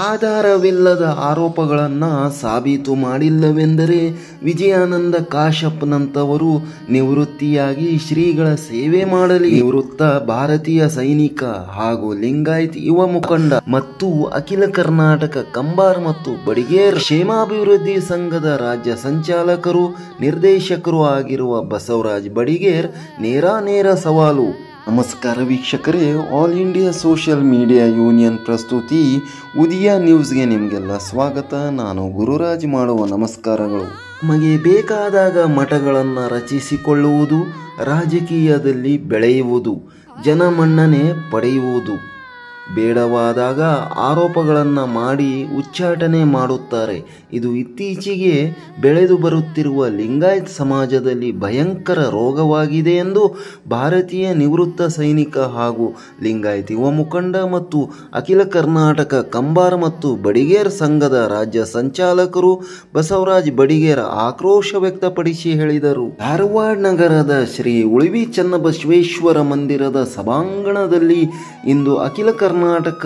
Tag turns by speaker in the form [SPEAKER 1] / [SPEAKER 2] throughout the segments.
[SPEAKER 1] ಆಧಾರವಿಲ್ಲದ ಆರೋಪಗಳನ್ನು ಸಾಬೀತು ಮಾಡಿಲ್ಲವೆಂದರೆ ವಿಜಯಾನಂದ ಕಾಶ್ಯಪ್ನಂತವರು ನಿವೃತ್ತಿಯಾಗಿ ಶ್ರೀಗಳ ಸೇವೆ ಮಾಡಲಿ. ನಿವೃತ್ತ ಭಾರತೀಯ ಸೈನಿಕ ಹಾಗೂ ಲಿಂಗಾಯತ್ ಯುವ ಮುಖಂಡ ಮತ್ತು ಅಖಿಲ ಕರ್ನಾಟಕ ಕಂಬಾರ್ ಮತ್ತು ಬಡಿಗೇರ್ ಕ್ಷೇಮಾಭಿವೃದ್ಧಿ ಸಂಘದ ರಾಜ್ಯ ಸಂಚಾಲಕರು ನಿರ್ದೇಶಕರು ಆಗಿರುವ ಬಸವರಾಜ್ ಬಡಿಗೇರ್ ನೇರ ಸವಾಲು. ನಮಸ್ಕಾರ ವೀಕ್ಷಕರೇ, all India social media union ಪ್ರಸ್ತುತಿ ಉದಯ ನ್ಯೂಸ್ಗೆ ನಿಮಗೆಲ್ಲ ಸ್ವಾಗತ. ನಾನು ಗುರುರಾಜ್ ಮಾಡುವ ನಮಸ್ಕಾರಗಳು. ನಮಗೆ ಬೇಕಾದಾಗ ಮಠಗಳನ್ನು ರಚಿಸಿಕೊಳ್ಳುವುದು, ರಾಜಕೀಯದಲ್ಲಿ ಬೆಳೆಯುವುದು, ಜನಮನ್ನಣೆ ಪಡೆಯುವುದು, ಬೇಡವಾದಾಗ ಆರೋಪಗಳನ್ನು ಮಾಡಿ ಉಚ್ಚಾಟನೆ ಮಾಡುತ್ತಾರೆ. ಇದು ಇತ್ತೀಚೆಗೆ ಬೆಳೆದು ಬರುತ್ತಿರುವ ಲಿಂಗಾಯತ್ ಸಮಾಜದಲ್ಲಿ ಭಯಂಕರ ರೋಗವಾಗಿದೆ ಎಂದು ಭಾರತೀಯ ನಿವೃತ್ತ ಸೈನಿಕ ಹಾಗೂ ಲಿಂಗಾಯತ್ ಯುವ ಮುಖಂಡ ಮತ್ತು ಅಖಿಲ ಕರ್ನಾಟಕ ಕಂಬಾರ್ ಮತ್ತು ಬಡಿಗೇರ್ ಸಂಘದ ರಾಜ್ಯ ಸಂಚಾಲಕರು ಬಸವರಾಜ್ ಬಡಿಗೇರ್ ಆಕ್ರೋಶ ವ್ಯಕ್ತಪಡಿಸಿ ಹೇಳಿದರು. ಧಾರವಾಡ ನಗರದ ಶ್ರೀ ಉಳಿವಿ ಚನ್ನಬಸವೇಶ್ವರ ಮಂದಿರದ ಸಭಾಂಗಣದಲ್ಲಿ ಇಂದು ಅಖಿಲ ಕರ್ನಾಟಕ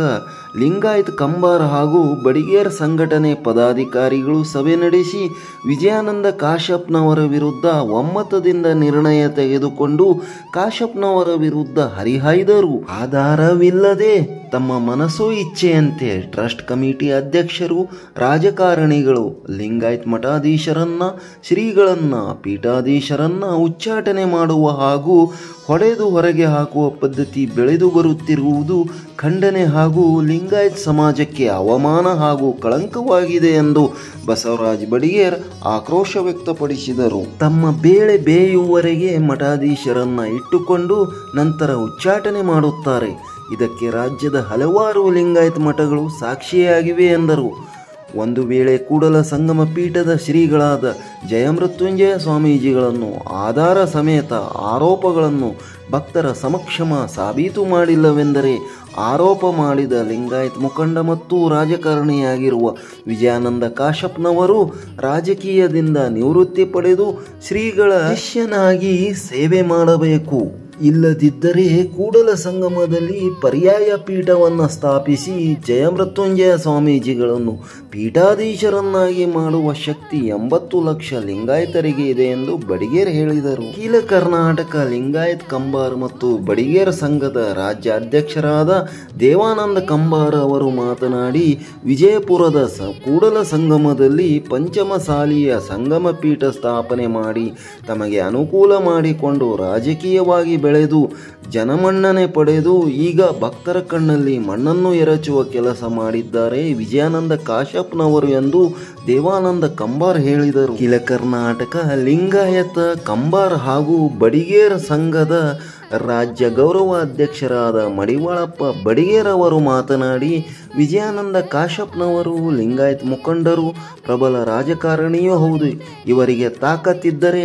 [SPEAKER 1] ಲಿಂಗಾಯತ್ ಕಂಬಾರ್ ಹಾಗೂ ಬಡಿಗೇರ್ ಸಂಘಟನೆ ಪದಾಧಿಕಾರಿಗಳು ಸಭೆ ನಡೆಸಿ ವಿಜಯಾನಂದ ಕಾಶ್ಯಪ್ನವರ ವಿರುದ್ಧ ಒಮ್ಮತದಿಂದ ನಿರ್ಣಯ ತೆಗೆದುಕೊಂಡು ಕಾಶ್ಯಪ್ನವರ ವಿರುದ್ಧ ಹರಿಹಾಯ್ದರು. ಆಧಾರವಿಲ್ಲದೆ ತಮ್ಮ ಮನಸ್ಸೋ ಇಚ್ಛೆಯಂತೆ ಟ್ರಸ್ಟ್ ಕಮಿಟಿ ಅಧ್ಯಕ್ಷರು, ರಾಜಕಾರಣಿಗಳು ಲಿಂಗಾಯತ್ ಮಠಾಧೀಶರನ್ನ, ಶ್ರೀಗಳನ್ನ, ಪೀಠಾಧೀಶರನ್ನ ಉಚ್ಚಾಟನೆ ಮಾಡುವ ಹಾಗೂ ಹೊಡೆದು ಹೊರಗೆ ಹಾಕುವ ಪದ್ಧತಿ ಬೆಳೆದು ಬರುತ್ತಿರುವುದು ಖಂಡನೆ ಹಾಗೂ ಲಿಂಗಾಯತ್ ಸಮಾಜಕ್ಕೆ ಅವಮಾನ ಹಾಗೂ ಕಳಂಕವಾಗಿದೆ ಎಂದು ಬಸವರಾಜ್ ಬಡಿಗೇರ್ ಆಕ್ರೋಶ ವ್ಯಕ್ತಪಡಿಸಿದರು. ತಮ್ಮ ಬೇಳೆ ಬೇಯುವವರೆಗೆ ಮಠಾಧೀಶರನ್ನ ಇಟ್ಟುಕೊಂಡು ನಂತರ ಉಚ್ಚಾಟನೆ ಮಾಡುತ್ತಾರೆ. ಇದಕ್ಕೆ ರಾಜ್ಯದ ಹಲವಾರು ಲಿಂಗಾಯತ್ ಮಠಗಳು ಸಾಕ್ಷಿಯಾಗಿವೆ ಎಂದರು. ಒಂದು ವೇಳೆ ಕೂಡಲ ಸಂಗಮ ಪೀಠದ ಶ್ರೀಗಳಾದ ಜಯಮೃತ್ಯುಂಜಯ ಸ್ವಾಮೀಜಿಗಳನ್ನು ಆಧಾರ ಸಮೇತ ಆರೋಪಗಳನ್ನು ಭಕ್ತರ ಸಮಕ್ಷಮ ಸಾಬೀತು ಮಾಡಿಲ್ಲವೆಂದರೆ ಆರೋಪ ಮಾಡಿದ ಲಿಂಗಾಯತ್ ಮುಖಂಡ ಮತ್ತು ರಾಜಕಾರಣಿಯಾಗಿರುವ ವಿಜಯಾನಂದ ಕಾಶ್ಯಪ್ನವರು ರಾಜಕೀಯದಿಂದ ನಿವೃತ್ತಿ ಪಡೆದು ಶ್ರೀಗಳ ಶಿಷ್ಯನಾಗಿ ಸೇವೆ ಮಾಡಬೇಕು. ಇಲ್ಲದಿದ್ದರೆ ಕೂಡಲ ಸಂಗಮದಲ್ಲಿ ಪರ್ಯಾಯ ಪೀಠವನ್ನು ಸ್ಥಾಪಿಸಿ ಜಯಮೃತ್ಯುಂಜಯ ಸ್ವಾಮೀಜಿಗಳನ್ನು ಪೀಠಾಧೀಶರನ್ನಾಗಿ ಮಾಡುವ ಶಕ್ತಿ 80 ಲಕ್ಷ ಲಿಂಗಾಯತರಿಗೆ ಇದೆ ಎಂದು ಬಡಿಗೇರ್ ಹೇಳಿದರು. ಅಖಿಲ ಕರ್ನಾಟಕ ಲಿಂಗಾಯತ್ ಕಂಬಾರ್ ಮತ್ತು ಬಡಿಗೇರ್ ಸಂಘದ ರಾಜ್ಯ ಅಧ್ಯಕ್ಷರಾದ ದೇವಾನಂದ ಕಂಬಾರ್ ಅವರು ಮಾತನಾಡಿ, ವಿಜಯಪುರದ ಕೂಡಲ ಸಂಗಮದಲ್ಲಿ ಪಂಚಮಸಾಲಿಯ ಸಂಗಮ ಪೀಠ ಸ್ಥಾಪನೆ ಮಾಡಿ ತಮಗೆ ಅನುಕೂಲ ಮಾಡಿಕೊಂಡು ರಾಜಕೀಯವಾಗಿ ಬೆಳೆದು ಜನಮನ್ನಣೆ ಪಡೆದು ಈಗ ಭಕ್ತರ ಕಣ್ಣಲ್ಲಿ ಮಣ್ಣನ್ನು ಎರಚುವ ಕೆಲಸ ಮಾಡಿದ್ದಾರೆ ವಿಜಯಾನಂದ ಕಾಶ್ಯಪ್ನವರು ಎಂದು ದೇವಾನಂದ ಕಂಬಾರ್ ಹೇಳಿದರು. ಅಖಿಲ ಕರ್ನಾಟಕ ಲಿಂಗಾಯತ ಕಂಬಾರ್ ಹಾಗೂ ಬಡಿಗೇರ್ ಸಂಘದ ರಾಜ್ಯ ಗೌರವ ಅಧ್ಯಕ್ಷರಾದ ಮಡಿವಾಳಪ್ಪ ಬಡಿಗೇರ್ ಅವರು ಮಾತನಾಡಿ, ವಿಜಯಾನಂದ ಕಾಶ್ಯಪ್ನವರು ಲಿಂಗಾಯತ್ ಮುಖಂಡರು, ಪ್ರಬಲ ರಾಜಕಾರಣಿಯೂ ಹೌದು. ಇವರಿಗೆ ತಾಕತ್ತಿದ್ದರೆ,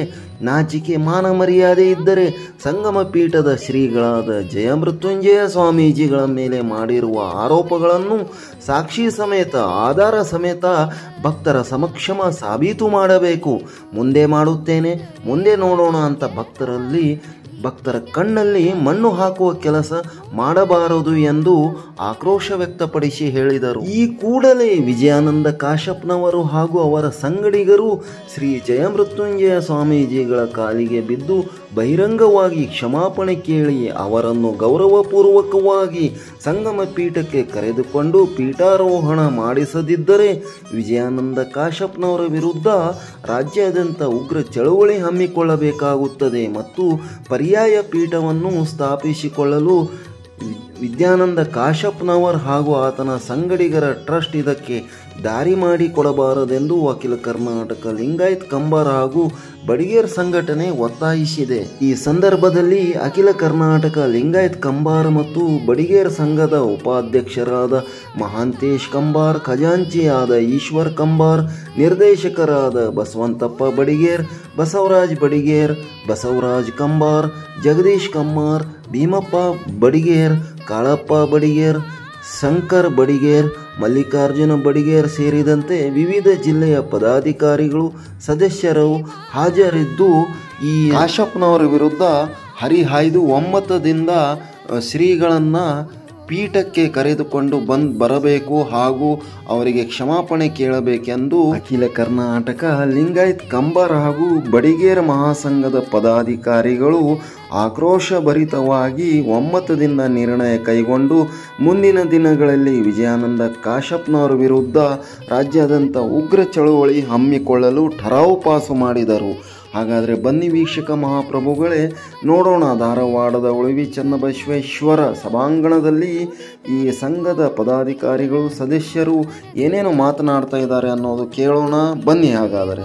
[SPEAKER 1] ನಾಚಿಕೆ ಮಾನ ಮರ್ಯಾದೆ ಇದ್ದರೆ ಸಂಗಮ ಪೀಠದ ಶ್ರೀಗಳಾದ ಜಯಮೃತ್ಯುಂಜಯ ಸ್ವಾಮೀಜಿಗಳ ಮೇಲೆ ಮಾಡಿರುವ ಆರೋಪಗಳನ್ನು ಸಾಕ್ಷಿ ಸಮೇತ ಆಧಾರ ಸಮೇತ ಭಕ್ತರ ಸಮಕ್ಷಮ ಸಾಬೀತು ಮಾಡಬೇಕು. ಮುಂದೆ ಮಾಡುತ್ತೇನೆ, ಮುಂದೆ ನೋಡೋಣ ಅಂತ ಭಕ್ತರ ಕಣ್ಣಲ್ಲಿ ಮಣ್ಣು ಹಾಕುವ ಕೆಲಸ ಮಾಡಬಾರದು ಎಂದು ಆಕ್ರೋಶ ವ್ಯಕ್ತಪಡಿಸಿ ಹೇಳಿದರು. ಈ ಕೂಡಲೇ ವಿಜಯಾನಂದ ಕಾಶ್ಯಪ್ನವರು ಹಾಗೂ ಅವರ ಸಂಗಡಿಗರು ಶ್ರೀ ಜಯಮೃತ್ಯುಂಜಯ ಸ್ವಾಮೀಜಿಗಳ ಕಾಲಿಗೆ ಬಿದ್ದು ಬಹಿರಂಗವಾಗಿ ಕ್ಷಮಾಪಣೆ ಕೇಳಿ ಅವರನ್ನು ಗೌರವಪೂರ್ವಕವಾಗಿ ಸಂಗಮ ಪೀಠಕ್ಕೆ ಕರೆದುಕೊಂಡು ಪೀಠಾರೋಹಣ ಮಾಡಿಸದಿದ್ದರೆ ವಿಜಯಾನಂದ ಕಾಶ್ಯಪ್ನವರ ವಿರುದ್ಧ ರಾಜ್ಯಾದ್ಯಂತ ಉಗ್ರ ಚಳವಳಿ ಹಮ್ಮಿಕೊಳ್ಳಬೇಕಾಗುತ್ತದೆ ಮತ್ತು ಪರ್ಯಾಯ ಪೀಠವನ್ನು ಸ್ಥಾಪಿಸಿಕೊಳ್ಳಲು ವಿಜಯಾನಂದ ಕಾಶ್ಯಪ್ನವರ್ ಹಾಗೂ ಆತನ ಸಂಗಡಿಗರ ಟ್ರಸ್ಟ್ ಇದಕ್ಕೆ ದಾರಿ ಮಾಡಿಕೊಡಬಾರದೆಂದು ಅಖಿಲ ಕರ್ನಾಟಕ ಲಿಂಗಾಯತ್ ಕಂಬಾರ್ ಹಾಗೂ ಬಡಿಗೇರ್ ಸಂಘಟನೆ ಒತ್ತಾಯಿಸಿದೆ. ಈ ಸಂದರ್ಭದಲ್ಲಿ ಅಖಿಲ ಕರ್ನಾಟಕ ಲಿಂಗಾಯತ್ ಕಂಬಾರ್ ಮತ್ತು ಬಡಿಗೇರ್ ಸಂಘದ ಉಪಾಧ್ಯಕ್ಷರಾದ ಮಹಾಂತೇಶ್ ಕಂಬಾರ್, ಖಜಾಂಚಿಯಾದ ಈಶ್ವರ್ ಕಂಬಾರ್, ನಿರ್ದೇಶಕರಾದ ಬಸವಂತಪ್ಪ ಬಡಿಗೇರ್, ಬಸವರಾಜ್ ಬಡಿಗೇರ್, ಬಸವರಾಜ್ ಕಂಬಾರ್, ಜಗದೀಶ್ ಕಂಬಾರ್, ಭೀಮಪ್ಪ ಬಡಿಗೇರ್, ಕಾಳಪ್ಪ ಬಡಿಗೇರ್, ಶಂಕರ್ ಬಡಿಗೇರ್, ಮಲ್ಲಿಕಾರ್ಜುನ ಬಡಿಗೇರ್ ಸೇರಿದಂತೆ ವಿವಿಧ ಜಿಲ್ಲೆಯ ಪದಾಧಿಕಾರಿಗಳು ಸದಸ್ಯರು ಹಾಜರಿದ್ದು ಈ ಕಾಶ್ಯಪ್ನವರ ವಿರುದ್ಧ ಹರಿಹಾಯ್ದು ಒಮ್ಮತದಿಂದ ಶ್ರೀಗಳನ್ನು ಪೀಠಕ್ಕೆ ಕರೆದುಕೊಂಡು ಬರಬೇಕು ಹಾಗೂ ಅವರಿಗೆ ಕ್ಷಮಾಪಣೆ ಕೇಳಬೇಕೆಂದು ಅಖಿಲ ಕರ್ನಾಟಕ ಲಿಂಗಾಯತ್ ಕಂಬಾರ ಹಾಗೂ ಬಡಿಗೇರ ಮಹಾಸಂಘದ ಪದಾಧಿಕಾರಿಗಳು ಆಕ್ರೋಶಭರಿತವಾಗಿ ಒಮ್ಮತದಿಂದ ನಿರ್ಣಯ ಕೈಗೊಂಡು ಮುಂದಿನ ದಿನಗಳಲ್ಲಿ ವಿಜಯಾನಂದ ಕಾಶ್ಯಪ್ನವರ ವಿರುದ್ಧ ರಾಜ್ಯಾದ್ಯಂತ ಉಗ್ರ ಚಳುವಳಿ ಹಮ್ಮಿಕೊಳ್ಳಲು ಠರಾವು ಪಾಸು ಮಾಡಿದರು. ಹಾಗಾದರೆ ಬನ್ನಿ ವೀಕ್ಷಕ ಮಹಾಪ್ರಭುಗಳೇ, ನೋಡೋಣ ಧಾರವಾಡದ ಉಳಿವಿ ಚನ್ನಬಸವೇಶ್ವರ ಸಭಾಂಗಣದಲ್ಲಿ ಈ ಸಂಘದ ಪದಾಧಿಕಾರಿಗಳು ಸದಸ್ಯರು ಏನೇನು ಮಾತನಾಡ್ತಾ ಇದ್ದಾರೆ ಅನ್ನೋದು ಕೇಳೋಣ ಬನ್ನಿ. ಹಾಗಾದರೆ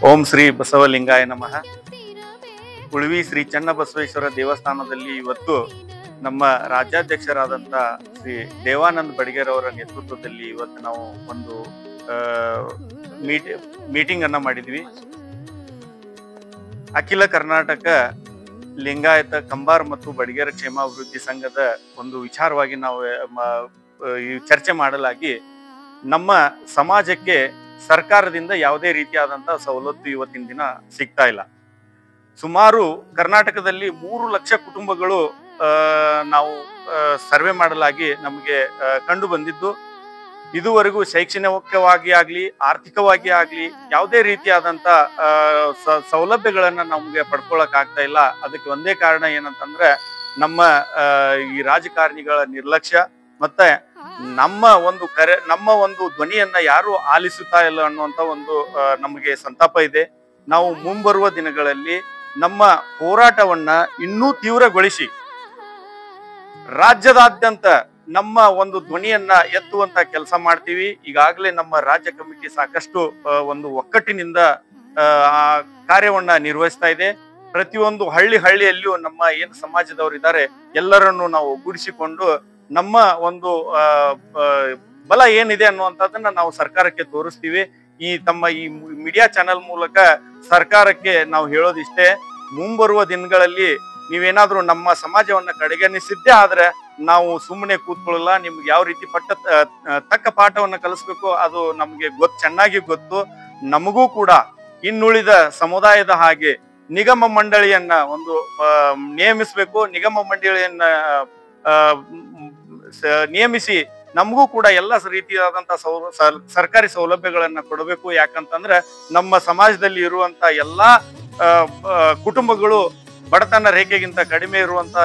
[SPEAKER 2] ಓಂ ಶ್ರೀ ಬಸವಲಿಂಗಾಯ ನಮಃ. ಉಳಿವಿ ಶ್ರೀ ಚನ್ನಬಸವೇಶ್ವರ ದೇವಸ್ಥಾನದಲ್ಲಿ ಇವತ್ತು ನಮ್ಮ ರಾಜ್ಯಾಧ್ಯಕ್ಷರಾದಂಥ ಶ್ರೀ ದೇವಾನಂದ್ ಬಡಿಗೇರ್ ಅವರ ನೇತೃತ್ವದಲ್ಲಿ ಇವತ್ತು ನಾವು ಒಂದು ಮೀಟಿಂಗ್ ಅನ್ನ ಮಾಡಿದ್ವಿ. ಅಖಿಲ ಕರ್ನಾಟಕ ಲಿಂಗಾಯತ ಕಂಬಾರ ಮತ್ತು ಬಡಿಗೇರ ಕ್ಷೇಮಾಭಿವೃದ್ಧಿ ಸಂಘದ ಒಂದು ವಿಚಾರವಾಗಿ ನಾವು ಚರ್ಚೆ ಮಾಡಲಾಗಿ ನಮ್ಮ ಸಮಾಜಕ್ಕೆ ಸರ್ಕಾರದಿಂದ ಯಾವುದೇ ರೀತಿಯಾದಂತಹ ಸವಲತ್ತು ಇವತ್ತಿನ ದಿನ ಸಿಗ್ತಾ ಇಲ್ಲ. ಸುಮಾರು ಕರ್ನಾಟಕದಲ್ಲಿ 3 ಲಕ್ಷ ಕುಟುಂಬಗಳು ನಾವು ಸರ್ವೆ ಮಾಡಲಾಗಿ ನಮಗೆ ಕಂಡು ಬಂದಿದ್ದು, ಇದುವರೆಗೂ ಶೈಕ್ಷಣಿಕವಾಗಿ ಆಗ್ಲಿ ಆರ್ಥಿಕವಾಗಿ ಆಗ್ಲಿ ಯಾವುದೇ ರೀತಿಯಾದಂತ ಸೌಲಭ್ಯಗಳನ್ನ ನಮ್ಗೆ ಪಡ್ಕೊಳಕ್ ಆಗ್ತಾ ಇಲ್ಲ. ಅದಕ್ಕೆ ಒಂದೇ ಕಾರಣ ಏನಂತಂದ್ರೆ ನಮ್ಮ ಈ ರಾಜಕಾರಣಿಗಳ ನಿರ್ಲಕ್ಷ್ಯ ಮತ್ತೆ ನಮ್ಮ ಒಂದು ಧ್ವನಿಯನ್ನ ಯಾರು ಆಲಿಸುತ್ತಾ ಇಲ್ಲ ಅನ್ನುವಂತ ಒಂದು ನಮಗೆ ಸಂತಾಪ ಇದೆ. ನಾವು ಮುಂಬರುವ ದಿನಗಳಲ್ಲಿ ನಮ್ಮ ಹೋರಾಟವನ್ನ ಇನ್ನೂ ತೀವ್ರಗೊಳಿಸಿ ರಾಜ್ಯದಾದ್ಯಂತ ನಮ್ಮ ಒಂದು ಧ್ವನಿಯನ್ನ ಎತ್ತುವಂತ ಕೆಲಸ ಮಾಡ್ತೀವಿ. ಈಗಾಗಲೇ ನಮ್ಮ ರಾಜ್ಯ ಕಮಿಟಿ ಸಾಕಷ್ಟು ಒಂದು ಒಕ್ಕಟ್ಟಿನಿಂದ ಕಾರ್ಯವನ್ನ ನಿರ್ವಹಿಸ್ತಾ ಇದೆ. ಪ್ರತಿಯೊಂದು ಹಳ್ಳಿಯಲ್ಲಿಯೂ ನಮ್ಮ ಏನು ಸಮಾಜದವರು ಇದ್ದಾರೆ ಎಲ್ಲರನ್ನು ನಾವು ಒಗ್ಗೂಡಿಸಿಕೊಂಡು ನಮ್ಮ ಒಂದು ಬಲ ಏನಿದೆ ಅನ್ನುವಂಥದ್ದನ್ನ ನಾವು ಸರ್ಕಾರಕ್ಕೆ ತೋರಿಸ್ತೀವಿ. ತಮ್ಮ ಈ ಮೀಡಿಯಾ ಚಾನೆಲ್ ಮೂಲಕ ಸರ್ಕಾರಕ್ಕೆ ನಾವು ಹೇಳೋದಿಷ್ಟೇ, ಮುಂಬರುವ ದಿನಗಳಲ್ಲಿ ನೀವೇನಾದ್ರೂ ನಮ್ಮ ಸಮಾಜವನ್ನ ಕಡೆಗಣಿಸಿದ್ದೇ ಆದ್ರೆ ನಾವು ಸುಮ್ಮನೆ ಕೂತ್ಕೊಳ್ಳಲ್ಲ. ನಿಮ್ಗೆ ಯಾವ ರೀತಿ ತಕ್ಕ ಪಾಠವನ್ನ ಕಲಿಸ್ಬೇಕು ಅದು ನಮ್ಗೆ ಚೆನ್ನಾಗಿ ಗೊತ್ತು. ನಮಗೂ ಕೂಡ ಇನ್ನುಳಿದ ಸಮುದಾಯದ ಹಾಗೆ ನಿಗಮ ಮಂಡಳಿಯನ್ನ ಒಂದು ನೇಮಿಸ್ಬೇಕು. ನಿಗಮ ಮಂಡಳಿಯನ್ನ ನೇಮಿಸಿ ನಮಗೂ ಕೂಡ ಎಲ್ಲ ರೀತಿಯಾದಂತ ಸರ್ಕಾರಿ ಸೌಲಭ್ಯಗಳನ್ನ ಕೊಡಬೇಕು. ಯಾಕಂತಂದ್ರೆ ನಮ್ಮ ಸಮಾಜದಲ್ಲಿ ಇರುವಂತ ಎಲ್ಲಾ ಕುಟುಂಬಗಳು ಬಡತನ ರೇಖೆಗಿಂತ ಕಡಿಮೆ ಇರುವಂತ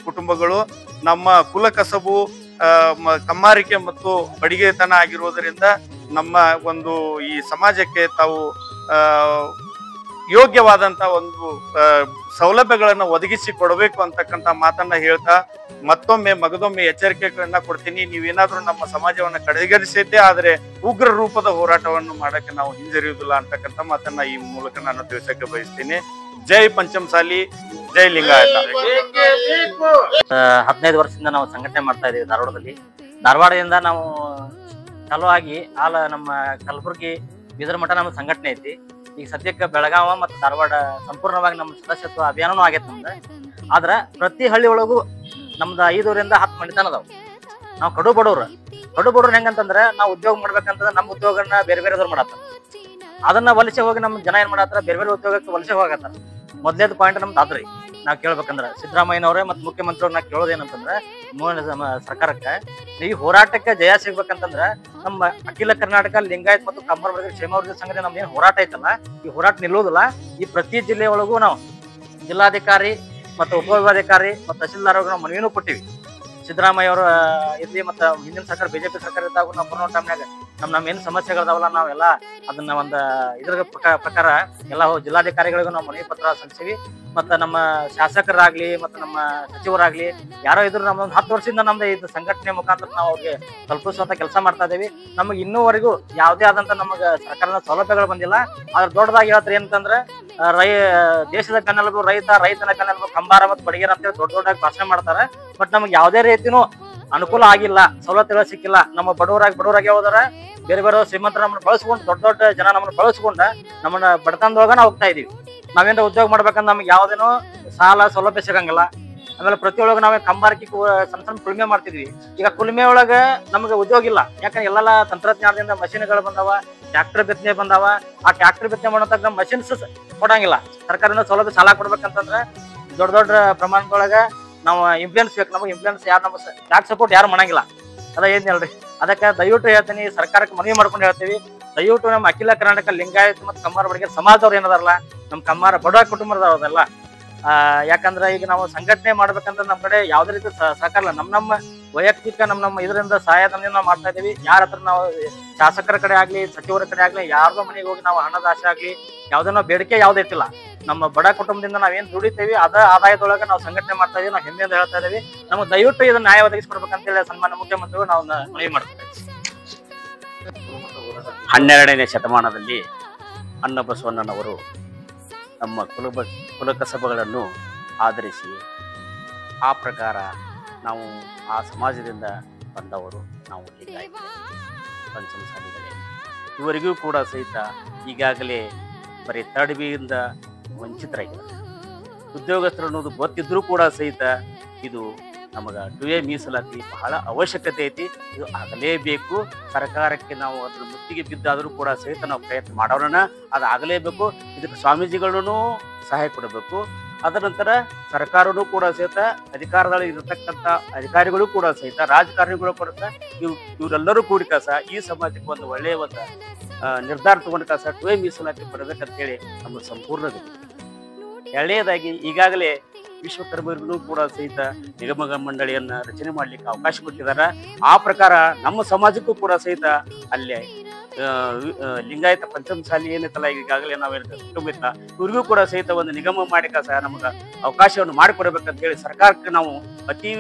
[SPEAKER 2] ಕುಟುಂಬಗಳು ನಮ್ಮ ಕುಲ ಕಸಬು ಕಮ್ಮಾರಿಕೆ ಮತ್ತು ಬಡಿಗೆತನ ಆಗಿರುವುದರಿಂದ ನಮ್ಮ ಒಂದು ಈ ಸಮಾಜಕ್ಕೆ ತಾವು ಯೋಗ್ಯವಾದಂತ ಒಂದು ಸೌಲಭ್ಯಗಳನ್ನ ಒದಗಿಸಿ ಕೊಡಬೇಕು ಅಂತಕ್ಕಂಥ ಮಾತನ್ನ ಹೇಳ್ತಾ ಮಗದೊಮ್ಮೆ ಎಚ್ಚರಿಕೆಗಳನ್ನ ಕೊಡ್ತೀನಿ. ನೀವೇನಾದ್ರೂ ನಮ್ಮ ಸಮಾಜವನ್ನ ಕಡೆಗಣಿಸಿದ್ದೇ ಆದ್ರೆ ಉಗ್ರ ರೂಪದ ಹೋರಾಟವನ್ನು ಮಾಡಕ್ಕೆ ನಾವು ಹಿಂಜರಿಯುವುದಿಲ್ಲ ಅಂತಕ್ಕಂಥ ಮಾತನ್ನ ಈ ಮೂಲಕ ನಾನು ತಿಳಿಸಕ್ಕೆ ಬಯಸ್ತೀನಿ. ಜೈ ಪಂಚಮಸಾಲಿ, ಜೈ ಲಿಂಗಾಯತ.
[SPEAKER 3] 15 ವರ್ಷದಿಂದ ನಾವು ಸಂಘಟನೆ ಮಾಡ್ತಾ ಇದೀವಿ ಧಾರವಾಡದಿಂದ ನಾವು ಚಾಲುವಾಗಿ ನಮ್ಮ ಕಲಬುರಗಿ ಬೀದರ್ ಮಠ ನಮ್ಮ ಸಂಘಟನೆ ಐತಿ. ಈಗ ಸದ್ಯಕ್ಕೆ ಬೆಳಗಾವ ಮತ್ತು ಧಾರವಾಡ ಸಂಪೂರ್ಣವಾಗಿ ನಮ್ಮ ಸದಸ್ಯತ್ವ ಅಭಿಯಾನನೂ ಆಗೈತೆ ನಮ್ದು. ಆದ್ರ ಪ್ರತಿ ಹಳ್ಳಿ ಒಳಗೂ ನಮ್ದು 5 ರಿಂದ 10 ಮನೆತನ ಅದಾವ. ನಾವು ಕಡು ಬಡವ್ರು ಹೆಂಗಂತಂದ್ರೆ ನಾವು ಉದ್ಯೋಗ ಮಾಡ್ಬೇಕಂತಂದ್ರೆ ನಮ್ಮ ಉದ್ಯೋಗನ ಬೇರೆ ಮಾಡತ್ತಾರ. ಅದನ್ನ ವಲಸೆ ಹೋಗಿ ನಮ್ಮ ಜನ ಏನ್ ಮಾಡತ್ತಾರ, ಬೇರೆ ಉದ್ಯೋಗಕ್ಕೆ ವಲಸೆ ಹೋಗತ್ತಾರ. ಮೊದ್ಲೇದು ಪಾಯಿಂಟ್ ನಮ್ದು ಆದ್ರಿ ನಾವ್ ಕೇಳ್ಬೇಕಂದ್ರ ಸಿದ್ದರಾಮಯ್ಯನವರೇ ಮತ್ತು ಮುಖ್ಯಮಂತ್ರಿಯವ್ರ ನಾ ಕೇಳೋದೇನಂತಂದ್ರೆ ಸರ್ಕಾರಕ್ಕೆ ಈ ಹೋರಾಟಕ್ಕೆ ಜಯ ಸಿಗ್ಬೇಕಂತಂದ್ರ ನಮ್ಮ ಅಖಿಲ ಕರ್ನಾಟಕ ಲಿಂಗಾಯತ್ ಮತ್ತು ಕಂಬಾರ ಬಡಿಗೇರ ಕ್ಷೇಮಾಭಿವೃದ್ಧಿ ಸಂಘದ ನಮ್ದು ಏನ್ ಹೋರಾಟ ಐತಲ್ಲ, ಈ ಹೋರಾಟ ನಿಲ್ಲೋದಿಲ್ಲ. ಈ ಪ್ರತಿ ಜಿಲ್ಲೆ ಒಳಗೂ ನಾವು ಜಿಲ್ಲಾಧಿಕಾರಿ ಮತ್ತು ಉಪವಿಭಾಗಾಧಿಕಾರಿ ಮತ್ತು ತಹಸೀಲ್ದಾರ್ ನಾವು ಮನವಿನೂ ಕೊಟ್ಟಿವಿ. ಸಿದ್ದರಾಮಯ್ಯ ಅವರು ಇರ್ಲಿ ಮತ್ತು ಹಿಂದಿನ ಸರ್ಕಾರ ಬಿಜೆಪಿ ಸರ್ಕಾರ ಇದ್ದಾಗ ನಾವು ಕೊರೋನಾ ಟೈಮ್ನಾಗ ನಮ್ಮ ಏನು ಸಮಸ್ಯೆಗಳದಾವಲ್ಲ ನಾವೆಲ್ಲ ಅದನ್ನ ಒಂದು ಇದ್ರ ಪ್ರಕಾರ ಎಲ್ಲ ಜಿಲ್ಲಾಧಿಕಾರಿಗಳಿಗೂ ನಾವು ಮನವಿ ಪತ್ರ ಸಲ್ಲಿಸಿವಿ. ಮತ್ತು ನಮ್ಮ ಶಾಸಕರಾಗ್ಲಿ ಮತ್ತು ನಮ್ಮ ಸಚಿವರಾಗ್ಲಿ ಯಾರೋ ಇದ್ರು ನಮ್ದೊಂದು 10 ವರ್ಷದಿಂದ ನಮ್ದು ಇದು ಸಂಘಟನೆ ಮುಖಾಂತರ ನಾವು ಅವ್ರಿಗೆ ತಲುಪಿಸುವಂತ ಕೆಲಸ ಮಾಡ್ತಾ ಇದ್ದೀವಿ. ನಮಗೆ ಇನ್ನೂವರೆಗೂ ಯಾವುದೇ ಆದಂತ ನಮಗೆ ಸರ್ಕಾರದ ಸೌಲಭ್ಯಗಳು ಬಂದಿಲ್ಲ. ಅದ್ರ ದೊಡ್ಡದಾಗಿ ಹೇಳ್ತಾರೆ ಏನಂತಂದ್ರೆ ದೇಶದ ಬೆನ್ನೆಲುಬು ರೈತನ ಬೆನ್ನೆಲುಬು ಕಂಬಾರ ಮತ್ತು ಬಡಿಗೇರ ಅಂತೇಳಿ ದೊಡ್ಡದಾಗಿ ಭಾಷಣ ಮಾಡ್ತಾರೆ. ಬಟ್ ನಮ್ಗೆ ಯಾವುದೇ ರೀತಿನೂ ಅನುಕೂಲ ಆಗಿಲ್ಲ, ಸವಲತ್ತುಗಳು ಸಿಕ್ಕಿಲ್ಲ. ನಮ್ಮ ಬಡವರಾಗಿ ಹೋದಾರ ಬೇರೆ ಶ್ರೀಮಂತರ ನಮ್ಮನ್ನ ಬಳಸ್ಕೊಂಡು ದೊಡ್ಡ ಜನ ನಮ್ಮನ್ನ ಬಳಸ್ಕೊಂಡು ನಮ್ಮನ್ನ ಬಡತನದೊಳಗ ನಾವು ಹೋಗ್ತಾ ಇದೀವಿ. ನಾವೇನ ಉದ್ಯೋಗ ಮಾಡ್ಬೇಕಂದ್ರೆ ನಮ್ಗೆ ಯಾವ್ದೇನೋ ಸಾಲ ಸೌಲಭ್ಯ ಸಿಗಂಗಿಲ್ಲ. ಆಮೇಲೆ ಪ್ರತಿಯೊಳಗ ನಾವೇ ಕಂಬಾರಕಿ ಸಣ್ಣ ಕುಲ್ಮೆ ಮಾಡ್ತಿದ್ವಿ. ಈಗ ಕುಲ್ಮೆ ಒಳಗ ನಮ್ಗೆ ಉದ್ಯೋಗ ಇಲ್ಲ. ಯಾಕಂದ್ರೆ ಎಲ್ಲೆಲ್ಲ ತಂತ್ರಜ್ಞಾನದಿಂದ ಮಷಿನ್ಗಳು ಬಂದಾವ, ಟ್ರ್ಯಾಕ್ಟರ್ ಬಿತ್ತನೆ ಬಂದಾವ. ಆ ಟ್ರ್ಯಾಕ್ಟರ್ ಬಿತ್ತನೆ ಮಾಡೋಂತ ನಮ್ಮ ಮಷಿನ್ಸ್ ಕೊಡಂಗಿಲ್ಲ. ಸರ್ಕಾರದಿಂದ ಸೌಲಭ್ಯ ಸಾಲ ಕೊಡ್ಬೇಕಂತಂದ್ರೆ ದೊಡ್ಡ ಪ್ರಮಾಣದೊಳಗ ನಾವು ಇಂಪ್ಲೂಯೆನ್ಸ್ ಬೇಕು. ನಮಗೆ ಇಂಪ್ಲೂಯೆನ್ಸ್ ಯಾರು ನಮ್ಮ ಬ್ಯಾಕ್ ಸಪೋರ್ಟ್ ಯಾರು ಮಾಡಂಗಿಲ್ಲ. ಅದ ಏನ್ ಹೇಳ್ರಿ. ಅದಕ್ಕೆ ದಯವಿಟ್ಟು ಹೇಳ್ತೀನಿ, ಸರ್ಕಾರಕ್ಕೆ ಮನವಿ ಮಾಡ್ಕೊಂಡು ಹೇಳ್ತೀವಿ, ದಯವಿಟ್ಟು ನಮ್ಮ ಅಖಿಲ ಕರ್ನಾಟಕ ಲಿಂಗಾಯತ್ ಮತ್ತು ಕಮ್ಮಾರ ಬಡಿಗೇರ್ ಸಮಾಜದವ್ರು ಏನದಾರಲ್ಲ, ನಮ್ಮ ಕಮ್ಮಾರ ಬಡ ಕುಟುಂಬದವ್ರದಲ್ಲ. ಯಾಕಂದ್ರೆ ಈಗ ನಾವು ಸಂಘಟನೆ ಮಾಡ್ಬೇಕಂದ್ರೆ ನಮ್ಮ ಕಡೆ ಯಾವ್ದೇ ರೀತಿ ಸಹಕಾರ ಇಲ್ಲ. ನಮ್ಮ ವೈಯಕ್ತಿಕ ನಮ್ಮ ಇದರಿಂದ ಸಹಾಯಧನ ನಾವು ಮಾಡ್ತಾ ಇದೀವಿ. ಯಾರ ಹತ್ರ ನಾವು ಶಾಸಕರ ಕಡೆ ಆಗ್ಲಿ, ಸಚಿವರ ಕಡೆ ಆಗ್ಲಿ, ಯಾರ್ದೋ ಮನೆಗೆ ಹೋಗಿ ನಾವು ಹಣದ ಆಸೆ ಆಗ್ಲಿ, ಯಾವ್ದೋ ನಾವು ಬೇಡಿಕೆ ಯಾವ್ದು ಇಟ್ಟಿಲ್ಲ. ನಮ್ಮ ಬಡ ಕುಟುಂಬದಿಂದ ನಾವೇನ್ ದುಡಿತೇವಿ ಅದ ಆದಾಯದೊಳಗೆ ನಾವು ಸಂಘಟನೆ ಮಾಡ್ತಾ ಇದೀವಿ. ನಾವು ಹೆಮ್ಮೆಯಿಂದ ಹೇಳ್ತಾ ಇದೀವಿ. ನಮ್ಗೆ ದಯವಿಟ್ಟು ಇದನ್ನ ನ್ಯಾಯ ಒದಗಿಸ್ಕೊಡ್ಬೇಕಂತೇಳಿ ಸನ್ಮಾನ್ಯ ಮುಖ್ಯಮಂತ್ರಿಗಳು ನಾವು ಮನವಿ ಮಾಡ್ತೇವೆ.
[SPEAKER 4] 12ನೇ ಶತಮಾನದಲ್ಲಿ ಅಣ್ಣ ಬಸವಣ್ಣನವರು ನಮ್ಮ ಕುಲಕಸಬಗಳನ್ನು ಆಧರಿಸಿ ಆ ಪ್ರಕಾರ ನಾವು ಆ ಸಮಾಜದಿಂದ ಬಂದವರು ನಾವು ಲಿಂಗಾಯತ ಪಂಚಮಸಾಲಿಗಳೇ. ಇವರಿಗೂ ಕೂಡ ಸಹಿತ ಈಗಾಗಲೇ ಬರೀ ಥರ್ಡ್ ಬಿಯಿಂದ ವಂಚಿತರಾಗಿದ್ದಾರೆ. ಉದ್ಯೋಗಸ್ಥರು ಅನ್ನೋದು ಗೊತ್ತಿದ್ರೂ ಕೂಡ ಸಹಿತ ಇದು ನಮಗೆ 2A ಮೀಸಲಾತಿ ಬಹಳ ಅವಶ್ಯಕತೆ ಐತಿ. ಇದು ಆಗಲೇಬೇಕು. ಸರ್ಕಾರಕ್ಕೆ ನಾವು ಅದ್ರ ಮುತ್ತಿಗೆ ಬಿದ್ದಾದರೂ ಕೂಡ ಸಹಿತ ನಾವು ಪ್ರಯತ್ನ ಮಾಡೋಣ. ಅದು ಆಗಲೇಬೇಕು. ಇದಕ್ಕೆ ಸ್ವಾಮೀಜಿಗಳೂ ಸಹಾಯ ಕೊಡಬೇಕು. ಅದರ ನಂತರ ಸರ್ಕಾರನೂ ಕೂಡ ಸಹಿತ, ಅಧಿಕಾರದಲ್ಲಿ ಇರತಕ್ಕಂಥ ಅಧಿಕಾರಿಗಳು ಕೂಡ ಸಹಿತ, ರಾಜಕಾರಣಿಗಳು ಕೂಡ ಇವರೆಲ್ಲರೂ ಕೂಡಿ ಕಸ ಈ ಸಮಾಜಕ್ಕೆ ಒಂದು ಒಳ್ಳೆಯ ಒಂದು ನಿರ್ಧಾರ ತಗೊಂಡ ಕಸ 2A ಮೀಸಲಾತಿ ಕೊಡಬೇಕಂತೇಳಿ ನಮ್ಮ ಸಂಪೂರ್ಣ. ಎರಡನೇದಾಗಿ ಈಗಾಗಲೇ ವಿಶ್ವಕರ್ಮರಿಗೂ ಕೂಡ ಸಹಿತ ನಿಗಮ ಮಂಡಳಿಯನ್ನ ರಚನೆ ಮಾಡ್ಲಿಕ್ಕೆ ಅವಕಾಶ ಕೊಟ್ಟಿದ್ದಾರೆ. ಆ ಪ್ರಕಾರ ನಮ್ಮ ಸಮಾಜಕ್ಕೂ ಕೂಡ ಸಹಿತ ಅಲ್ಲೇ ಲಿಂಗಾಯತ ಪಂಚಮಸಾಲಿ ಏನೈತಲ್ಲ, ಈಗಾಗಲೇ ನಾವೇನು ಕುಟುಂಬ ಇವ್ರಿಗೂ ಕೂಡ ಸಹಿತ ಒಂದು ನಿಗಮ ಮಾಡಿಕ ಸಹ ನಮ್ಗೆ ಅವಕಾಶವನ್ನು ಮಾಡಿಕೊಡ್ಬೇಕಂತ ಹೇಳಿ ಸರ್ಕಾರಕ್ಕೆ ನಾವು ಅತಿ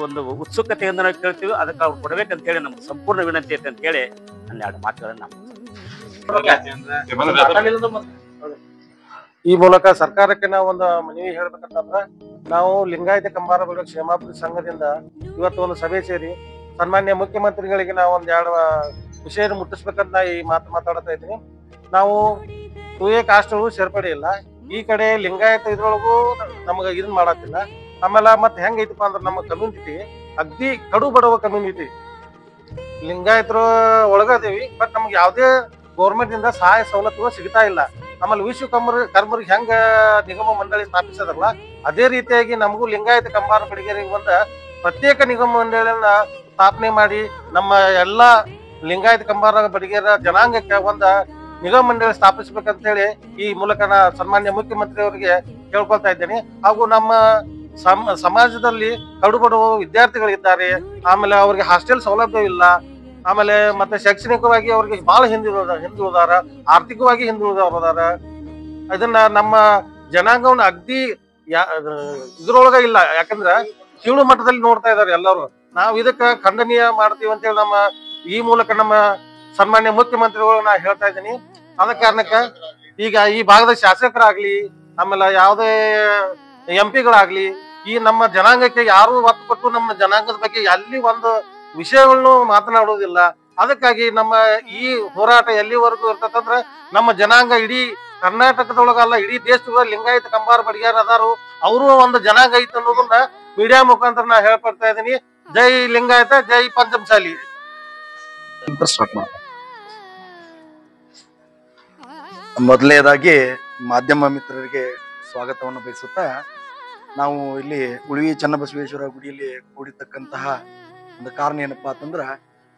[SPEAKER 4] ಒಂದು ಉತ್ಸುಕತೆಯಿಂದ ನಾವು ಕೇಳ್ತೀವಿ. ಅದಕ್ಕೆ ಅವ್ರು ಕೊಡ್ಬೇಕಂತ ಹೇಳಿ ನಮ್ಗೆ ಸಂಪೂರ್ಣ ವಿನಂತಿ ಐತೆ ಅಂತ ಹೇಳಿ ನನ್ನ 2 ಮಾತುಗಳನ್ನ
[SPEAKER 5] ಈ ಮೂಲಕ ಸರ್ಕಾರಕ್ಕೆ ನಾವು ಒಂದು ಮನವಿ ಹೇಳ್ಬೇಕಂತಂದ್ರ, ನಾವು ಲಿಂಗಾಯತ ಕಂಬಾರ ಬಡಿಗೇರ ಕ್ಷೇಮಾಭಿವೃದ್ಧಿ ಸಂಘದಿಂದ ಇವತ್ತು ಒಂದು ಸಭೆ ಸೇರಿ ಸನ್ಮಾನ್ಯ ಮುಖ್ಯಮಂತ್ರಿಗಳಿಗೆ ನಾವು ಒಂದ್ 2 ವಿಷಯ ಮುಟ್ಟಿಸ್ಬೇಕಂತ ಈ ಮಾತಾಡ್ತಾ ಇದ್ದೀನಿ. ನಾವು 2A ಕಾಸ್ಟ್ಗಳು ಸೇರ್ಪಡೆ ಇಲ್ಲ. ಈ ಕಡೆ ಲಿಂಗಾಯತ ಇದ್ರೊಳಗೂ ನಮಗ ಇದನ್ ಮಾಡತ್ತಿಲ್ಲ. ಆಮೇಲೆ ಮತ್ತೆ ಹೆಂಗೈತಪ್ಪ ಅಂದ್ರೆ ನಮ್ಮ ಕಮ್ಯುನಿಟಿ ಅಗ್ದಿ ಕಡು ಬಡವ ಕಮ್ಯುನಿಟಿ, ಲಿಂಗಾಯತರು ಒಳಗದೇವಿ. ಬಟ್ ನಮ್ಗೆ ಯಾವ್ದೇ ಗೌರ್ಮೆಂಟ್ ಇಂದ ಸಹಾಯ ಸವಲತ್ತುಗಳು ಸಿಗ್ತಾ ಇಲ್ಲ. ಆಮೇಲೆ ವಿಶ್ವಕರ್ಮರಿಗೆ ಹೆಂಗ ನಿಗಮ ಮಂಡಳಿ ಸ್ಥಾಪಿಸದಲ್ಲ, ಅದೇ ರೀತಿಯಾಗಿ ನಮಗೂ ಲಿಂಗಾಯತ ಕಂಬಾರ ಬಡಿಗೇರಿಗೆ ಒಂದು ಪ್ರತ್ಯೇಕ ನಿಗಮ ಮಂಡಳಿಯನ್ನ ಸ್ಥಾಪನೆ ಮಾಡಿ ನಮ್ಮ ಎಲ್ಲಾ ಲಿಂಗಾಯತ ಕಂಬಾರ ಬಡಿಗೇರ ಜನಾಂಗಕ್ಕೆ ಒಂದು ನಿಗಮ ಮಂಡಳಿ ಸ್ಥಾಪಿಸ್ಬೇಕಂತ ಹೇಳಿ ಈ ಮೂಲಕ ನಾ ಸನ್ಮಾನ್ಯ ಮುಖ್ಯಮಂತ್ರಿ ಅವರಿಗೆ ಕೇಳ್ಕೊಳ್ತಾ ಇದ್ದೇನೆ. ಹಾಗೂ ನಮ್ಮ ಸಮಾಜದಲ್ಲಿ ಕಡುಬಡುವ ವಿದ್ಯಾರ್ಥಿಗಳಿದ್ದಾರೆ. ಆಮೇಲೆ ಅವ್ರಿಗೆ ಹಾಸ್ಟೆಲ್ ಸೌಲಭ್ಯ ಇಲ್ಲ. ಆಮೇಲೆ ಮತ್ತೆ ಶೈಕ್ಷಣಿಕವಾಗಿ ಅವ್ರಿಗೆ ಬಹಳ ಹಿಂದುಳಿದಾರ, ಆರ್ಥಿಕವಾಗಿ ಹಿಂದುಳಿದವರದಾರ. ಇದನ್ನ ನಮ್ಮ ಜನಾಂಗವನ್ನ ಅಗ್ದಿ ಇದ್ರೊಳಗ ಇಲ್ಲ. ಯಾಕಂದ್ರ ಕೀಳು ಮಟ್ಟದಲ್ಲಿ ನೋಡ್ತಾ ಇದಾರೆ ಎಲ್ಲರೂ. ನಾವ್ ಇದಕ್ಕ ಖಂಡನೀಯ ಮಾಡ್ತೀವಿ ಅಂತೇಳಿ ನಮ್ಮ ಈ ಮೂಲಕ ನಮ್ಮ ಸನ್ಮಾನ್ಯ ಮುಖ್ಯಮಂತ್ರಿಗಳು ನಾ ಹೇಳ್ತಾ ಇದ್ದೀನಿ. ಆದ ಕಾರಣಕ್ಕ ಈಗ ಈ ಭಾಗದ ಶಾಸಕರಾಗ್ಲಿ, ಆಮೇಲೆ ಯಾವುದೇ MP ಗಳಾಗ್ಲಿ, ಈ ನಮ್ಮ ಜನಾಂಗಕ್ಕೆ ಯಾರು ಒತ್ತು ಕೊಟ್ಟು ನಮ್ಮ ಜನಾಂಗದ ಬಗ್ಗೆ ಅಲ್ಲಿ ಒಂದು ವಿಷಯಗಳನ್ನು ಮಾತನಾಡುವುದಿಲ್ಲ. ಅದಕ್ಕಾಗಿ ನಮ್ಮ ಈ ಹೋರಾಟ ಎಲ್ಲಿವರೆಗೂ ಇರ್ತದಂದ್ರ, ನಮ್ಮ ಜನಾಂಗ ಇಡೀ ಕರ್ನಾಟಕದೊಳಗಲ್ಲ, ಇಡೀ ದೇಶದೊಳಗ ಲಿಂಗಾಯತ ಕಂಬಾರ ಬಡಿಗೇರ ಅದಾರು, ಅವರು ಒಂದು ಜನಾಂಗ ಐತೆ ಅನ್ನೋದನ್ನ ಮೀಡಿಯಾ ಮುಖಾಂತರ ನಾ ಹೇಳ್ಕೊಡ್ತಾ ಇದ್ದೀನಿ. ಜೈ ಲಿಂಗಾಯತ, ಜೈ ಪಂಚಮಸಾಲಿ.
[SPEAKER 6] ಮೊದಲನೇದಾಗಿ ಮಾಧ್ಯಮ ಮಿತ್ರರಿಗೆ ಸ್ವಾಗತವನ್ನು ಬಯಸುತ್ತಾ, ನಾವು ಇಲ್ಲಿ ಉಳಿವಿ ಚನ್ನಬಸವೇಶ್ವರ ಗುಡಿಯಲ್ಲಿ ಕೂಡಿರ್ತಕ್ಕಂತಹ ಒಂದು ಕಾರಣ ಏನಪ್ಪಾ ಅಂತಂದ್ರ,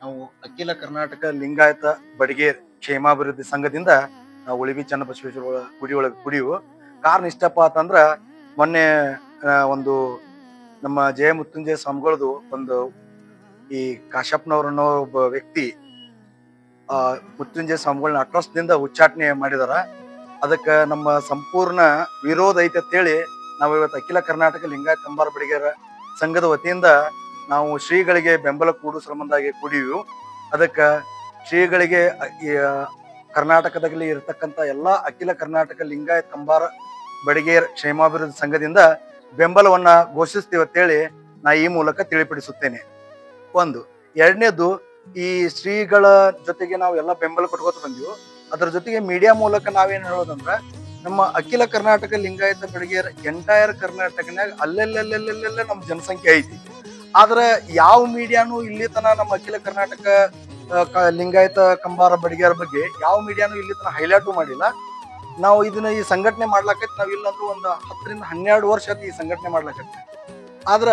[SPEAKER 6] ನಾವು ಅಖಿಲ ಕರ್ನಾಟಕ ಲಿಂಗಾಯತ ಬಡಿಗೇರ್ ಕ್ಷೇಮಾಭಿವೃದ್ಧಿ ಸಂಘದಿಂದ ನಾವು ಉಳಿವಿ ಚನ್ನಬಸವೇಶ್ವರ ಗುಡಿ ಒಳಗೆ ಕುಡಿಯುವ ಕಾರಣ ಇಷ್ಟಪ್ಪ ಅಂತಂದ್ರ, ಮೊನ್ನೆ ಒಂದು ನಮ್ಮ ಜಯ ಮೃತ್ಯುಂಜಯ ಸ್ವಾಮಿಗಳದು ಒಂದು ಈ ಕಾಶ್ಯಪ್ನವ್ರನ್ನೋ ಒಬ್ಬ ವ್ಯಕ್ತಿ ಮೃತ್ಯುಂಜಯ ಸ್ವಾಮಿಗಳನ್ನ ಅಟ್ರಸ್ದಿಂದ ಉಚ್ಚಾಟನೆ ಮಾಡಿದಾರ. ಅದಕ್ಕ ನಮ್ಮ ಸಂಪೂರ್ಣ ವಿರೋಧ ಐತೆ ಅಂತೇಳಿ ನಾವು ಇವತ್ತು ಅಖಿಲ ಕರ್ನಾಟಕ ಲಿಂಗಾಯತ ಕಂಬಾರ ಬಡಿಗೇರ ಸಂಘದ ವತಿಯಿಂದ ನಾವು ಶ್ರೀಗಳಿಗೆ ಬೆಂಬಲ ಕೂಡು ಸಂಬಂಧಾಗಿ ಕೂಡಿವು. ಅದಕ್ಕ ಶ್ರೀಗಳಿಗೆ ಕರ್ನಾಟಕದಲ್ಲಿ ಇರತಕ್ಕಂತ ಎಲ್ಲಾ ಅಖಿಲ ಕರ್ನಾಟಕ ಲಿಂಗಾಯತ ಕಂಬಾರ ಬಡಿಗೇರ್ ಕ್ಷೇಮಾಭಿವೃದ್ಧಿ ಸಂಘದಿಂದ ಬೆಂಬಲವನ್ನ ಘೋಷಿಸ್ತೀವಿ ಅಂತೇಳಿ ನಾ ಈ ಮೂಲಕ ತಿಳಿಪಡಿಸುತ್ತೇನೆ. ಒಂದು. ಎರಡನೇದು, ಈ ಶ್ರೀಗಳ ಜೊತೆಗೆ ನಾವು ಎಲ್ಲ ಬೆಂಬಲ ಕೊಟ್ಕೋತ ಬಂದಿವು. ಅದರ ಜೊತೆಗೆ ಮೀಡಿಯಾ ಮೂಲಕ ನಾವೇನ್ ಹೇಳೋದಂದ್ರ, ನಮ್ಮ ಅಖಿಲ ಕರ್ನಾಟಕ ಲಿಂಗಾಯತ ಬಡಿಗೇರ್ ಎಂಟೈರ್ ಕರ್ನಾಟಕನಾಗ ಅಲ್ಲೆಲ್ಲೆಲ್ಲೆಲ್ಲೆಲ್ಲ ನಮ್ಮ ಜನಸಂಖ್ಯೆ ಐತಿ. ಆದ್ರೆ ಯಾವ ಮೀಡಿಯಾನು ಇಲ್ಲಿ ತನ ನಮ್ಮ ಅಖಿಲ ಕರ್ನಾಟಕ ಲಿಂಗಾಯತ ಕಂಬಾರ ಬಡಿಗೇರ ಬಗ್ಗೆ ಯಾವ ಮೀಡಿಯಾನು ಇಲ್ಲಿ ತನ ಹೈಲೈಟು ಮಾಡಿಲ್ಲ. ನಾವು ಇದನ್ನ ಈ ಸಂಘಟನೆ ಮಾಡ್ಲಾಕೈತಿ, ನಾವ್ ಇಲ್ಲಂದ್ರೂ ಒಂದು 10 ರಿಂದ 12 ವರ್ಷ ಈ ಸಂಘಟನೆ ಮಾಡ್ಲಾಕೈತಿ. ಆದ್ರ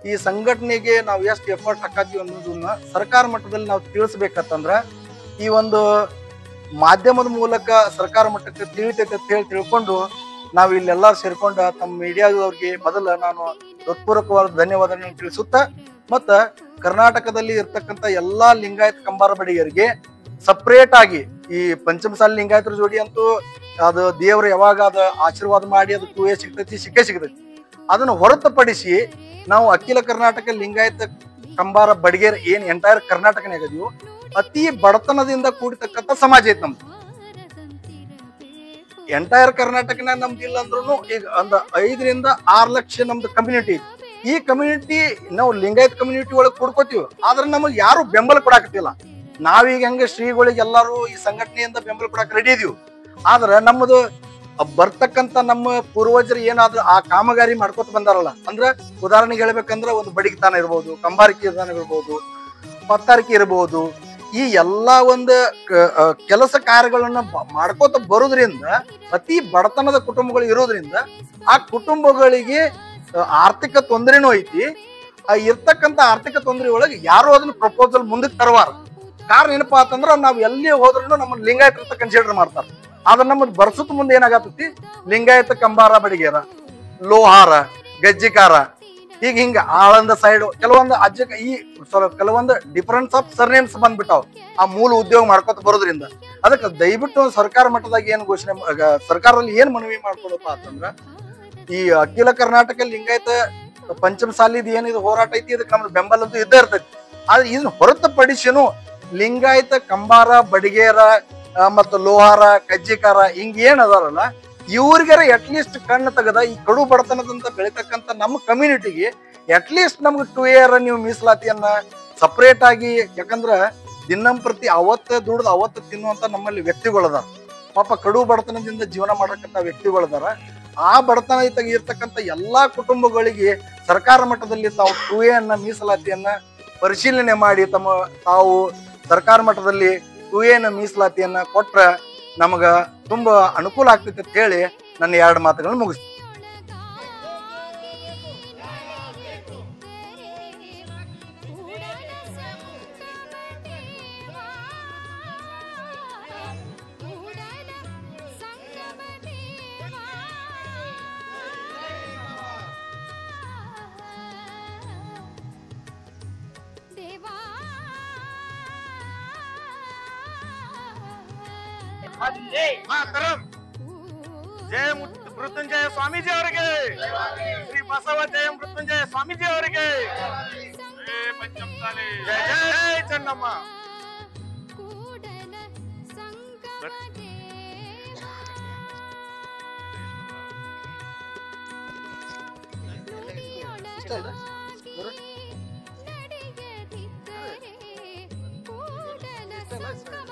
[SPEAKER 6] ಈ ಸಂಘಟನೆಗೆ ನಾವು ಎಷ್ಟು ಎಫರ್ಟ್ ಹಾಕತ್ತೀವಿ ಅನ್ನೋದನ್ನ ಸರ್ಕಾರ ಮಟ್ಟದಲ್ಲಿ ನಾವು ತಿಳಿಸ್ಬೇಕಂತಂದ್ರ ಈ ಒಂದು ಮಾಧ್ಯಮದ ಮೂಲಕ ಸರ್ಕಾರ ಮಟ್ಟಕ್ಕೆ ತಿಳಿತೈತೆ ಅಂತ ಹೇಳಿ ತಿಳ್ಕೊಂಡು ನಾವು ಇಲ್ಲೆಲ್ಲರೂ ಸೇರ್ಕೊಂಡ ತಮ್ಮ ಮೀಡಿಯಾದವ್ರಿಗೆ ಮೊದಲ ನಾನು ಹೃತ್ಪೂರ್ವಕವಾದ ಧನ್ಯವಾದಗಳನ್ನು ತಿಳಿಸುತ್ತಾ ಮತ್ತ ಕರ್ನಾಟಕದಲ್ಲಿ ಇರ್ತಕ್ಕಂಥ ಎಲ್ಲಾ ಲಿಂಗಾಯತ ಕಂಬಾರ ಬಡಿಗರಿಗೆ ಸಪ್ರೇಟ್ ಆಗಿ ಈ ಪಂಚಮಸಾಲಿ ಲಿಂಗಾಯತರ ಜೋಡಿ ಅಂತೂ ಅದು ದೇವರು ಯಾವಾಗ ಅದ ಆಶೀರ್ವಾದ ಮಾಡಿ ಅದು ಟೂ ಸಿಗ್ತೈತಿ ಸಿಕ್ಕೇ ಸಿಗ್ತೈತಿ. ಅದನ್ನು ಹೊರತುಪಡಿಸಿ ನಾವು ಅಖಿಲ ಕರ್ನಾಟಕ ಲಿಂಗಾಯತ ಕಂಬಾರ ಬಡಿಗೇರ್ ಏನ್ ಎಂಟೈರ್ ಕರ್ನಾಟಕನಾಗ ಅದೀವೋ ಅತಿ ಬಡತನದಿಂದ ಕೂಡಿರ್ತಕ್ಕಂಥ ಸಮಾಜ ಐತಿ ನಮ್ದು. ಎಂಟೈರ್ ಕರ್ನಾಟಕನಾಗ ನಮ್ದು ಇಲ್ಲ ಅಂದ್ರೂ ಈಗ ಒಂದು 5 ರಿಂದ 6 ಲಕ್ಷ ನಮ್ದು ಕಮ್ಯುನಿಟಿ ಐತಿ. ಈ ಕಮ್ಯುನಿಟಿ ನಾವು ಲಿಂಗಾಯತ್ ಕಮ್ಯುನಿಟಿ ಒಳಗೆ ಕೂಡ್ಕೋತೀವಿ, ಆದ್ರೆ ನಮಗೆ ಯಾರು ಬೆಂಬಲ ಕೊಡಾಕತ್ತಿಲ್ಲ. ನಾವೀಗ ಹೆಂಗ ಶ್ರೀಗಳಿಗೆ ಎಲ್ಲಾರು ಈ ಸಂಘಟನೆಯಿಂದ ಬೆಂಬಲ ಕೊಡಾಕ ರೆಡಿ ಇದೀವಿ. ಆದ್ರ ನಮ್ಮದು ಬರ್ತಕ್ಕಂತ ನಮ್ಮ ಪೂರ್ವಜರು ಏನಾದ್ರು ಆ ಕಾಮಗಾರಿ ಮಾಡ್ಕೊತ ಬಂದಾರಲ್ಲ, ಅಂದ್ರ ಉದಾಹರಣೆಗೆ ಹೇಳ್ಬೇಕಂದ್ರ ಒಂದು ಬಡಿಗೆತನ ಇರ್ಬೋದು, ಕಂಬಾರಿಕೆ ಇರ್ಬೋದು, ಪತ್ತಾರಿಕೆ ಇರ್ಬೋದು, ಈ ಎಲ್ಲಾ ಒಂದು ಕೆಲಸ ಕಾರ್ಯಗಳನ್ನ ಮಾಡ್ಕೋತ ಬರೋದ್ರಿಂದ ಅತಿ ಬಡತನದ ಕುಟುಂಬಗಳು ಇರೋದ್ರಿಂದ ಆ ಕುಟುಂಬಗಳಿಗೆ ಆರ್ಥಿಕ ತೊಂದರೆನೂ ಐತಿ. ಆ ಇರ್ತಕ್ಕಂಥ ಆರ್ಥಿಕ ತೊಂದರೆ ಒಳಗೆ ಯಾರು ಅದನ್ನ ಪ್ರಪೋಸಲ್ ಮುಂದಕ್ಕೆ ತರವಾರ. ಕಾರಣ ಏನಪ್ಪಾ ಅಂತಂದ್ರ ನಾವ್ ಎಲ್ಲಿ ಹೋದ್ರೂ ನಮ್ಮನ್ನ ಲಿಂಗಾಯತ ಕನ್ಸಿಡರ್ ಮಾಡ್ತಾರ. ಆದ್ರೆ ನಮ್ಮದ್ ಬರ್ಸತ್ ಮುಂದೆ ಏನಾಗತ್ತೈತಿ, ಲಿಂಗಾಯತ ಕಂಬಾರ ಬಡಿಗೇರ, ಲೋಹಾರ, ಗಜ್ಜಿಕಾರ, ಈಗ ಹಿಂಗ ಆಳಂದ ಸೈಡ್ ಕೆಲವೊಂದು ಕೆಲವೊಂದು ಡಿಫರೆನ್ಸ್ ಆಫ್ ಸರ್ನೇಮ್ಸ್ ಬಂದ್ಬಿಟ್ಟಾವ್ ಆ ಮೂಲ ಉದ್ಯೋಗ ಮಾಡ್ಕೊತ ಬರೋದ್ರಿಂದ. ಅದಕ್ಕೆ ದಯವಿಟ್ಟು ಸರ್ಕಾರ ಮಟ್ಟದಾಗ ಏನ್ ಘೋಷಣೆ, ಸರ್ಕಾರದಲ್ಲಿ ಏನ್ ಮನವಿ ಮಾಡ್ಕೊಳಪ್ಪ ಅಂತಂದ್ರ ಈ ಅಖಿಲ ಕರ್ನಾಟಕ ಲಿಂಗಾಯತ ಪಂಚಮಸಾಲಿದ್ ಏನಿದು ಹೋರಾಟ ಐತಿ, ಇದಕ್ಕೆ ನಮ್ದು ಬೆಂಬಲ ಅಂತೂ ಇದ್ದೇ ಇರ್ತೈತಿ. ಆದ್ರೆ ಇದನ್ನ ಹೊರತುಪಡಿಸಿನೂ ಲಿಂಗಾಯತ ಕಂಬಾರ ಬಡಿಗೇರ ಮತ್ತು ಲೋಹಾರ ಕಜ್ಜಿಕಾರ ಹಿಂಗ ಏನ್ ಅದಾರಲ್ಲ ಇವ್ರಿಗಾರ ಅಟ್ಲೀಸ್ಟ್ ಕಣ್ಣು ತೆಗದ ಈ ಕಡು ಬಡತನದಿಂದ ಬೆಳಿತಕ್ಕಂತ ನಮ್ಮ ಕಮ್ಯುನಿಟಿಗೆ ಅಟ್ಲೀಸ್ಟ್ ನಮ್ಗೆ 2 ಇಯರ್ ನೀವು ಮೀಸಲಾತಿಯನ್ನ ಸಪರೇಟ್ ಆಗಿ, ಯಾಕಂದ್ರ ದಿನಂಪ್ರತಿ ಅವತ್ತ ದುಡ್ದು ಅವತ್ತು ತಿನ್ನುವಂತ ನಮ್ಮಲ್ಲಿ ವ್ಯಕ್ತಿಗಳದಾರ. ಪಾಪ ಕಡು ಬಡತನದಿಂದ ಜೀವನ ಮಾಡತಕ್ಕಂಥ ವ್ಯಕ್ತಿಗಳದಾರ. ಆ ಬಡತನ ಇರ್ತಕ್ಕಂಥ ಎಲ್ಲಾ ಕುಟುಂಬಗಳಿಗೆ ಸರ್ಕಾರ ಮಟ್ಟದಲ್ಲಿ ತಾವು 2 ಅನ್ನ ಮೀಸಲಾತಿಯನ್ನ ಪರಿಶೀಲನೆ ಮಾಡಿ ತಾವು ಸರ್ಕಾರ ಮಟ್ಟದಲ್ಲಿ 2 ಮೀಸಲಾತಿಯನ್ನ ಕೊಟ್ರ ನಮಗ ತುಂಬಾ ಅನುಕೂಲ ಆಗ್ತೈತಿ ಅಂತ ಹೇಳಿ ನನ್ನ 2 ಮಾತುಗಳನ್ನು ಮುಗಿಸ್ತೀನಿ.
[SPEAKER 2] ಜಯ ಮೃತ್ಯುಂಜಯ ಸ್ವಾಮೀಜಿ ಅವರಿಗೆ, ಶ್ರೀ ಬಸವ ಜಯ ಮೃತ್ಯುಂಜಯ ಸ್ವಾಮೀಜಿ ಅವರಿಗೆ, ಪಂಚಮಸಾಲಿ ಜಯ ಜಯ ಚನ್ನಮ್ಮ.
[SPEAKER 5] ಸರ್